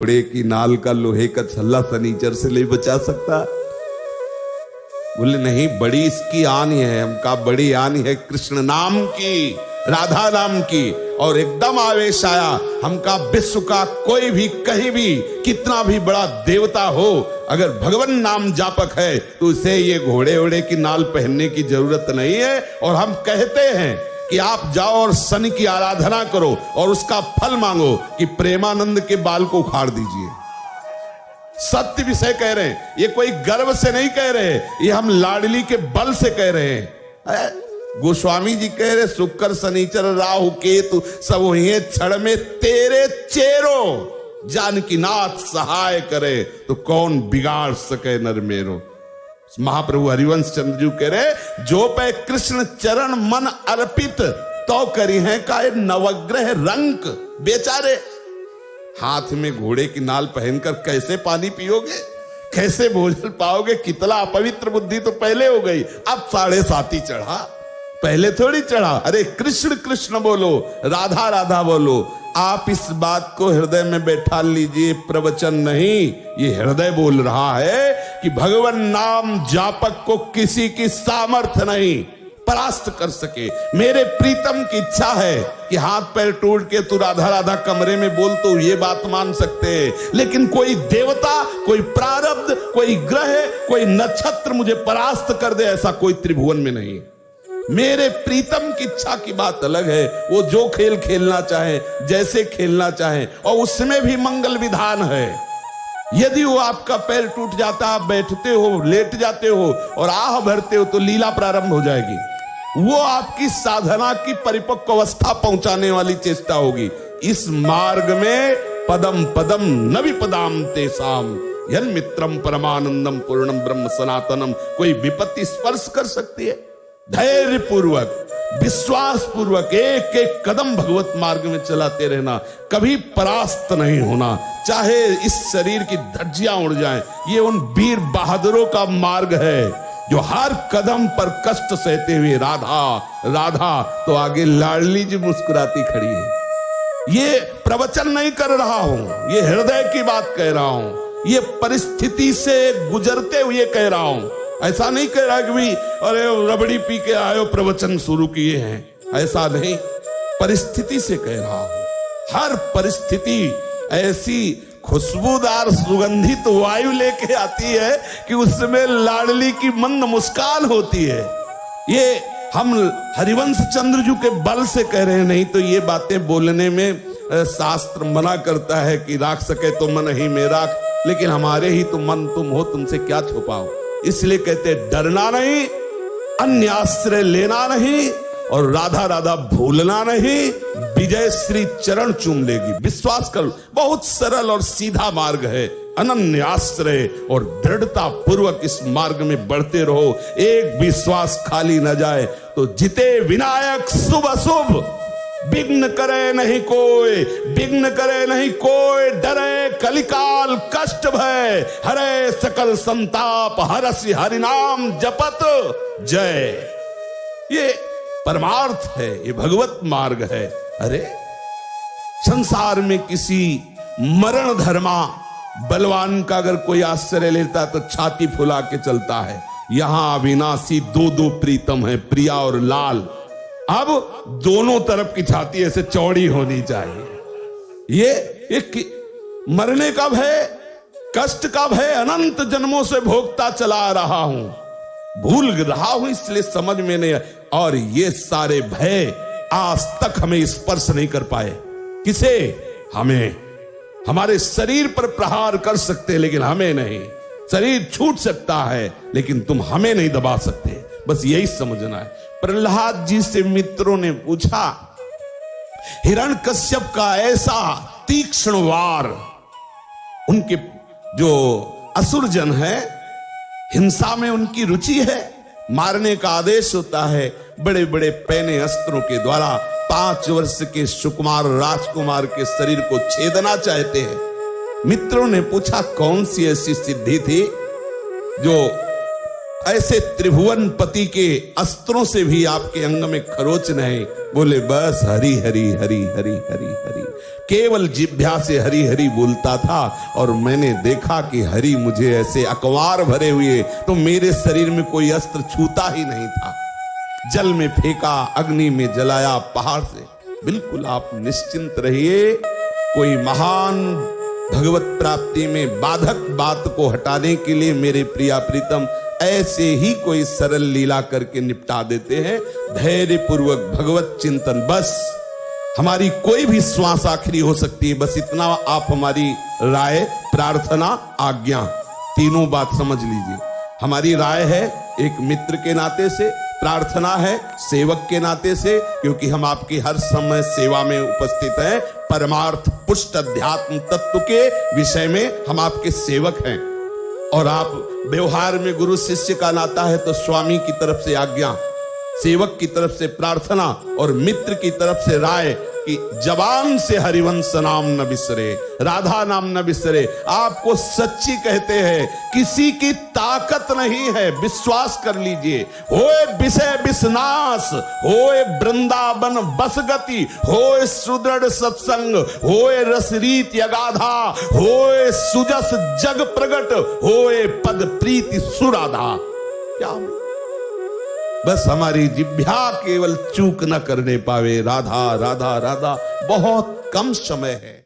घोड़े की नाल का लोहे का छल्ला सनीचर से नहीं बचा सकता। बोले नहीं, बड़ी इसकी आनी है। हम कहा बड़ी आनी है कृष्ण नाम की, राधा नाम की। और एकदम आवेश आया। हम कहा विश्व का कोई भी कहीं भी कितना भी बड़ा देवता हो, अगर भगवान नाम जापक है तो उसे ये घोड़े ओड़े की नाल पहनने की जरूरत नहीं है। और हम कहते हैं कि आप जाओ और शनि की आराधना करो और उसका फल मांगो कि प्रेमानंद के बाल को उखाड़ दीजिए। सत्य विषय कह रहे हैं, ये कोई गर्व से नहीं कह रहे, ये हम लाडली के बल से कह रहे हैं। गोस्वामी जी कह रहे शुक्र शनिचर राहु केतु सब वही क्षण में तेरे चेरो, जानकी नाथ सहाय करे तो कौन बिगाड़ सके नर मेरो। महाप्रभु हरिवंश चंद्र जी कह रहे जो पे कृष्ण चरण मन अर्पित तो करी है का नवग्रह रंक। बेचारे हाथ में घोड़े की नाल पहनकर कैसे पानी पियोगे, कैसे भोजन पाओगे। कितना अपवित्र बुद्धि तो पहले हो गई, अब 7.5 चढ़ा, पहले थोड़ी चढ़ा। अरे कृष्ण कृष्ण बोलो, राधा राधा बोलो। आप इस बात को हृदय में बैठा लीजिए, प्रवचन नहीं, ये हृदय बोल रहा है कि भगवान नाम जापक को किसी की सामर्थ्य नहीं परास्त कर सके। मेरे प्रीतम की इच्छा है कि हाथ पैर टूट के तू राधा राधा कमरे में बोल तो ये बात मान सकते हैं, लेकिन कोई देवता, कोई प्रारब्ध, कोई ग्रह, कोई नक्षत्र मुझे परास्त कर दे, ऐसा कोई त्रिभुवन में नहीं। मेरे प्रीतम की इच्छा की बात अलग है। वो जो खेल खेलना चाहे, जैसे खेलना चाहे, और उसमें भी मंगल विधान है। यदि वो आपका पैर टूट जाता, आप बैठते हो, लेट जाते हो और आह भरते हो तो लीला प्रारंभ हो जाएगी। वो आपकी साधना की परिपक्व अवस्था पहुंचाने वाली चेष्टा होगी। इस मार्ग में पदम पदम न विपदाम तेसाम यन मित्रम परमानंदम पूर्णम ब्रह्म सनातनम। कोई विपत्ति स्पर्श कर सकती है? धैर्य पूर्वक, विश्वास पूर्वक एक एक कदम भगवत मार्ग में चलाते रहना, कभी परास्त नहीं होना। चाहे इस शरीर की धज्जियां उड़ जाएं, ये उन वीर बहादुरों का मार्ग है जो हर कदम पर कष्ट सहते हुए राधा राधा, तो आगे लाडली जी मुस्कुराती खड़ी है। ये प्रवचन नहीं कर रहा हूं, ये हृदय की बात कह रहा हूं, ये परिस्थिति से गुजरते हुए कह रहा हूं। ऐसा नहीं कह रहा कि भी अरे रबड़ी पी के आयो प्रवचन शुरू किए हैं, ऐसा नहीं, परिस्थिति से कह रहा हूं। हर परिस्थिति ऐसी खुशबूदार सुगंधित वायु लेके आती है कि उसमें लाडली की मंद मुस्कान होती है। ये हम हरिवंश चंद्र जी के बल से कह रहे हैं, नहीं तो ये बातें बोलने में शास्त्र मना करता है कि राख सके तो मन ही में राख, लेकिन हमारे ही तो मन तुम हो, तुमसे क्या छुपाओ। इसलिए कहते डरना नहीं, अन्य आश्रय लेना नहीं और राधा राधा भूलना नहीं। विजय श्री चरण चूम लेगी, विश्वास कर। बहुत सरल और सीधा मार्ग है, अनन्य आश्रय और दृढ़ता पूर्वक इस मार्ग में बढ़ते रहो। एक विश्वास खाली न जाए तो जिते विनायक शुभ अशुभ, विघ्न करे नहीं कोई, विघ्न करे नहीं कोई, डरे कलिकाल कष्ट भय, हरे सकल संताप, हरसि हरि नाम जपत जय। ये परमार्थ है, ये भगवत मार्ग है। अरे संसार में किसी मरण धर्मा बलवान का अगर कोई आश्रय लेता तो छाती फुला के चलता है। यहां अविनाशी दो प्रीतम है, प्रिया और लाल। अब दोनों तरफ की छाती ऐसे चौड़ी होनी चाहिए। ये एक मरने का भय, कष्ट का भय अनंत जन्मों से भोगता चला रहा हूं, भूल रहा हूं, इसलिए समझ में नहीं। और ये सारे भय आज तक हमें स्पर्श नहीं कर पाए। किसे? हमें। हमारे शरीर पर प्रहार कर सकते लेकिन हमें नहीं। शरीर छूट सकता है लेकिन तुम हमें नहीं दबा सकते, बस यही समझना है। प्रहलाद जी से मित्रों ने पूछा, हिरण्यकश्यप का ऐसा तीक्ष्ण वार, उनके जो असुरजन है, हिंसा में उनकी रुचि है, मारने का आदेश होता है। बड़े बड़े पैने अस्त्रों के द्वारा 5 वर्ष के सुकुमार राजकुमार के शरीर को छेदना चाहते हैं। मित्रों ने पूछा कौन सी ऐसी सिद्धि थी जो ऐसे त्रिभुवन पति के अस्त्रों से भी आपके अंग में खरोच नहीं। बोले बस हरि हरि हरि हरि हरि हरि, केवल जिह्वा से हरि हरि बोलता था और मैंने देखा कि हरि मुझे ऐसे अकवार भरे हुए, तो मेरे शरीर में कोई अस्त्र छूता ही नहीं था। जल में फेंका, अग्नि में जलाया, पहाड़ से। बिल्कुल आप निश्चिंत रहिए, कोई महान भगवत प्राप्ति में बाधक बात को हटाने के लिए मेरे प्रिया प्रीतम ऐसे ही कोई सरल लीला करके निपटा देते हैं। धैर्य पूर्वक भगवत चिंतन, बस हमारी कोई भी श्वास आखिरी हो सकती है, बस इतना आप हमारी राय, प्रार्थना, आज्ञा, तीनों बात समझ लीजिए। हमारी राय है एक मित्र के नाते से, प्रार्थना है सेवक के नाते से, क्योंकि हम आपकी हर समय सेवा में उपस्थित हैं। परमार्थ पुष्ट अध्यात्म तत्व के विषय में हम आपके सेवक हैं, और आप व्यवहार में गुरु शिष्य का नाता है तो स्वामी की तरफ से आज्ञा, सेवक की तरफ से प्रार्थना और मित्र की तरफ से राय कि जबान से हरिवंश नाम न बिसरे, राधा नाम न बिसरे। आपको सच्ची कहते हैं, किसी की ताकत नहीं है, विश्वास कर लीजिए। होए विषय विषनाश, होए वृंदावन बस गति, होए सुदृढ़ सत्संग, होए रसरीत अगाधा, होए सुजस जग प्रगट, होए पद प्रीति सुराधा। क्या बस हमारी जिह्वा केवल चूक न करने पावे। राधा राधा राधा, बहुत कम समय है।